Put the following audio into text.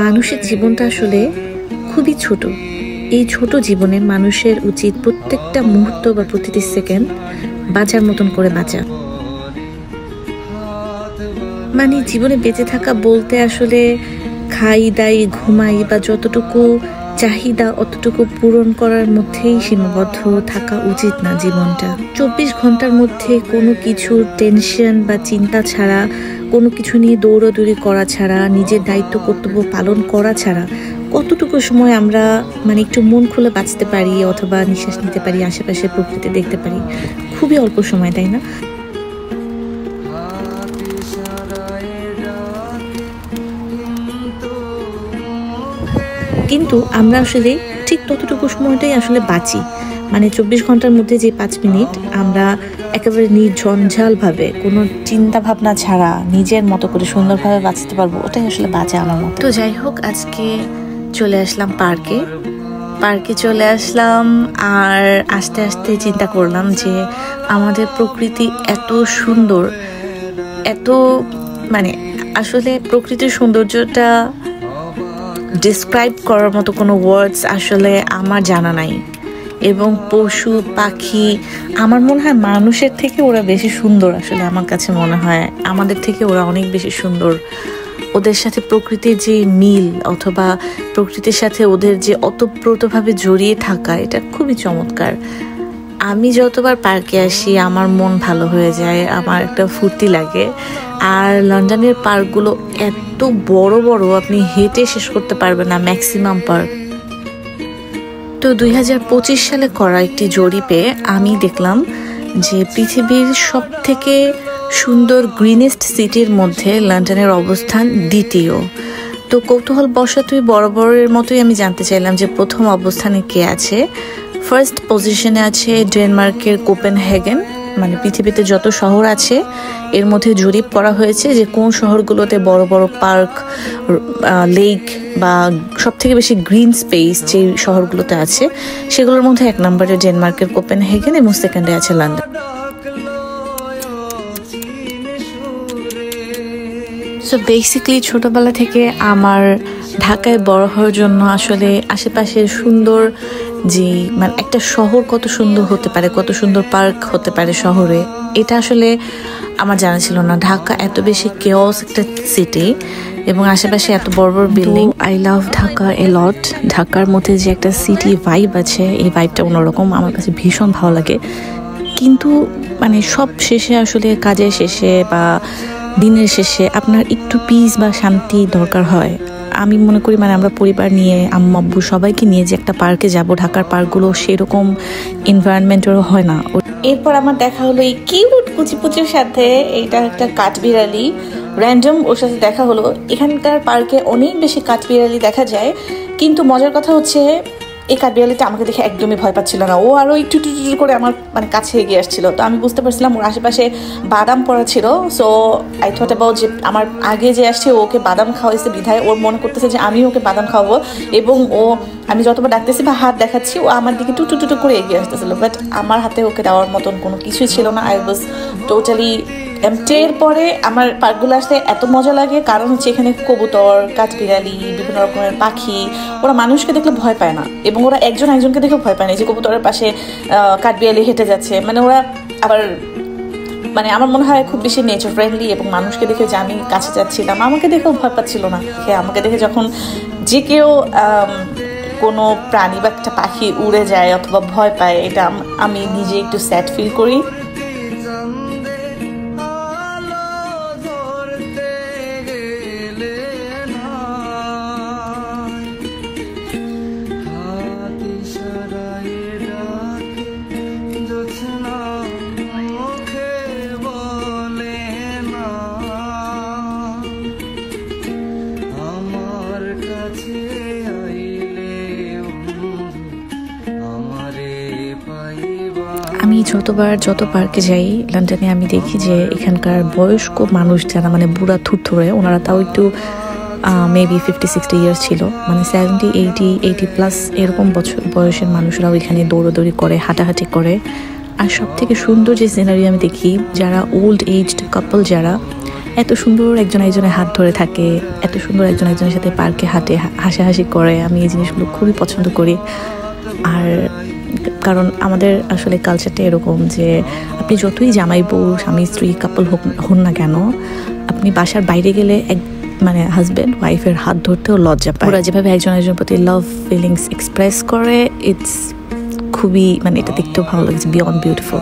মানুষের জীবনটা আসলে খুবই ছোট। এই ছোট জীবনে মানুষের উচিত প্রত্যেকটা মুহূর্ত বা প্রতিটি সেকেন্ড বাঁচার মতন করে বাঁচা। মানে জীবনে বেঁচে থাকা বলতে আসলে খাই দাই ঘুমাই বা যতটুকু চাহিদা অতটুকু পূরণ করার মধ্যেই সীমাবদ্ধ থাকা উচিত না জীবনটা। 24 ঘন্টার মধ্যে কোনো কিছুর টেনশন বা চিন্তা ছাড়া, কোনো কিছু নিয়ে দৌড়াদৌড়ি করা ছাড়া, নিজের দায়িত্ব কর্তব্য পালন করা ছাড়া কতটুকু সময় আমরা একটু মন খুলে বাঁচতে পারি অথবা নিঃশ্বাস নিতে পারি, আশেপাশে প্রকৃতি দেখতে পারি? খুবই অল্প সময়, তাই না? কিন্তু আমরা আসলে ঠিক ততটুকু সময়টাই আসলে বাঁচি। 24 ঘন্টার মধ্যে যে 5 মিনিট আমরা একেবারে নির্ঝঞ্ঝালভাবে কোনো চিন্তা ভাবনা ছাড়া নিজের মতো করে সুন্দরভাবে বাঁচতে পারবো, ওটাই আসলে বাঁচা আমার মতো। তো যাই হোক, আজকে চলে আসলাম পার্কে চলে আসলাম। আর আস্তে আস্তে চিন্তা করলাম যে আমাদের প্রকৃতি এত সুন্দর, এত আসলে প্রকৃতির সৌন্দর্যটা ডিসক্রাইব করার মতো কোনো ওয়ার্ডস আসলে আমার জানা নাই। এবং পশু পাখি, আমার মনে হয় মানুষের থেকে ওরা বেশি সুন্দর। আসলে আমার কাছে মনে হয় আমাদের থেকে ওরা অনেক বেশি সুন্দর। ওদের সাথে প্রকৃতির যে মিল অথবা প্রকৃতির সাথে ওদের যে ওতপ্রোতভাবে জড়িয়ে থাকা, এটা খুবই চমৎকার। আমি যতবার পার্কে আসি আমার মন ভালো হয়ে যায়, আমার একটা ফুর্তি লাগে। আর লন্ডনের পার্কগুলো এত বড় বড়, আপনি হেঁটে শেষ করতে পারবেন না ম্যাক্সিমাম পার্ক। তো 2025 সালে করা একটি জরিপে আমি দেখলাম যে পৃথিবীর সব থেকে সুন্দর গ্রিনেস্ট সিটির মধ্যে লন্ডনের অবস্থান দ্বিতীয়। তো কৌতূহল বশতই বরাবরের মতোই আমি জানতে চাইলাম যে প্রথম অবস্থানে কে আছে। ফার্স্ট পজিশনে আছে ডেনমার্কের কোপেনহেগেন। পৃথিবীতে যত শহর আছে এর মধ্যে জরিপ করা হয়েছে যে কোন শহরগুলোতে বড় বড় পার্ক, লেক বা সব থেকে বেশি গ্রিন স্পেস যে শহরগুলোতে আছে সেগুলোর মধ্যে 1 নম্বরে ডেনমার্কের কোপেনহেগেন এবং সেকেন্ডে আছে লন্ডন। সো বেসিক্যালি ছোটবেলা থেকে আমার ঢাকায় বড় হওয়ার জন্য আসলে আশেপাশের সুন্দর যে একটা শহর কত সুন্দর হতে পারে, কত সুন্দর পার্ক হতে পারে শহরে, এটা আসলে আমার জানা ছিল না। ঢাকা এত বেশি কেওস একটা সিটি এবং আশেপাশে এত বড় বড় বিল্ডিং। আই লাভ ঢাকা এ লট। ঢাকার মধ্যে যে একটা সিটি ভাইব আছে, এই ভাইবটা অন্যরকম, আমার কাছে ভীষণ ভালো লাগে। কিন্তু সব শেষে আসলে কাজের শেষে বা দিনের শেষে আপনার একটু পিস বা শান্তি দরকার হয়। আমি মনে করি আমরা পরিবার নিয়ে আম্মু আব্বু সবাইকে নিয়ে যে একটা পার্কে যাব, ঢাকার পার্কগুলো সেরকম এনভায়রনমেন্টেরও হয় না। এরপর আমার দেখা হলো এই কিউট কুচিপুচির সাথে। এটা একটা কাঠবিড়ালি, র্যান্ডম ওর সাথে দেখা হলো। এখানকার পার্কে অনেক বেশি কাঠবিড়ালি দেখা যায়, কিন্তু মজার কথা হচ্ছে এই কাঠবিড়ালিটা আমাকে দেখে একদমই ভয় পাচ্ছিল না। ও আরো একটু টুটু করে আমার কাছে এগিয়ে আসছিল। তো আমি বুঝতে পারছিলাম ওর আশেপাশে বাদাম পড়া ছিল। সো আই থট অ্যাবাউট যে আমার আগে যে আসছে ওকে বাদাম খাওয়াইছে বিধায় ওর মনে করতেছে যে আমি ওকে বাদাম খাওয়াবো, এবং আমি যতবার ডাকতেছি বা হাত দেখাচ্ছি ও আমার দিকে টুটু টুটু করে এগিয়ে আসতেছিল। বাট আমার হাতে ওকে দেওয়ার মতন কোনো কিছুই ছিল না। I was totally empty. এরপরে আমার পার্কগুলো আসতে এত মজা লাগে কারণ হচ্ছে এখানে কবুতর, কাঠবিড়ালি, বিভিন্ন রকমের পাখি, ওরা মানুষকে দেখলে ভয় পায় না এবং ওরা একজন একজনকে দেখে ভয় পায় না। যে কবুতরের পাশে কাঠবিড়ালি হেঁটে যাচ্ছে, ওরা আবার আমার মনে হয় খুব বেশি নেচার ফ্রেন্ডলি এবং মানুষকে দেখে যে আমি কাছে যাচ্ছিলাম আমাকে দেখেও ভয় পাচ্ছিল না। আমাকে দেখে যখন যে কেউ কোনো প্রাণী বা একটা পাখি উড়ে যায় অথবা ভয় পায়, এটা আমি নিজে একটু স্যাড ফিল করি। আমি যত পার্কে যাই লন্ডনে, আমি দেখি যে এখানকার বয়স্ক মানুষ যারা বুড়া থুরথুরে, ওনারা তাও একটু মেবি 50-60 ইয়ার্স ছিল, 70-80+ এরকম বছর বয়সের মানুষরাও এখানে দৌড়াদৌড়ি করে, হাঁটাহাঁটি করে। আর সব থেকে সুন্দর যে সিনারি আমি দেখি, যারা ওল্ড এজড কাপল যারা এত সুন্দর একজন একজনের হাত ধরে থাকে, এত সুন্দর একজন একজনের সাথে পার্কে হাঁটে, হাসাহাসি করে। আমি এই জিনিসগুলো খুবই পছন্দ করি। আর কারণ আমাদের আসলে কালচারটা এরকম যে আপনি যতই জামাই বউ স্বামী স্ত্রী কাপল হন না কেন, আপনি বাসার বাইরে গেলে মানে হাজব্যান্ড ওয়াইফের হাত ধরতেও লজ্জা পায়। ওরা যেভাবে একজন একজনের প্রতি লাভ ফিলিংস এক্সপ্রেস করে, ইটস খুবই, মানে এটা দেখতেও ভালো লাগছে, বিয়ন্ড বিউটিফুল।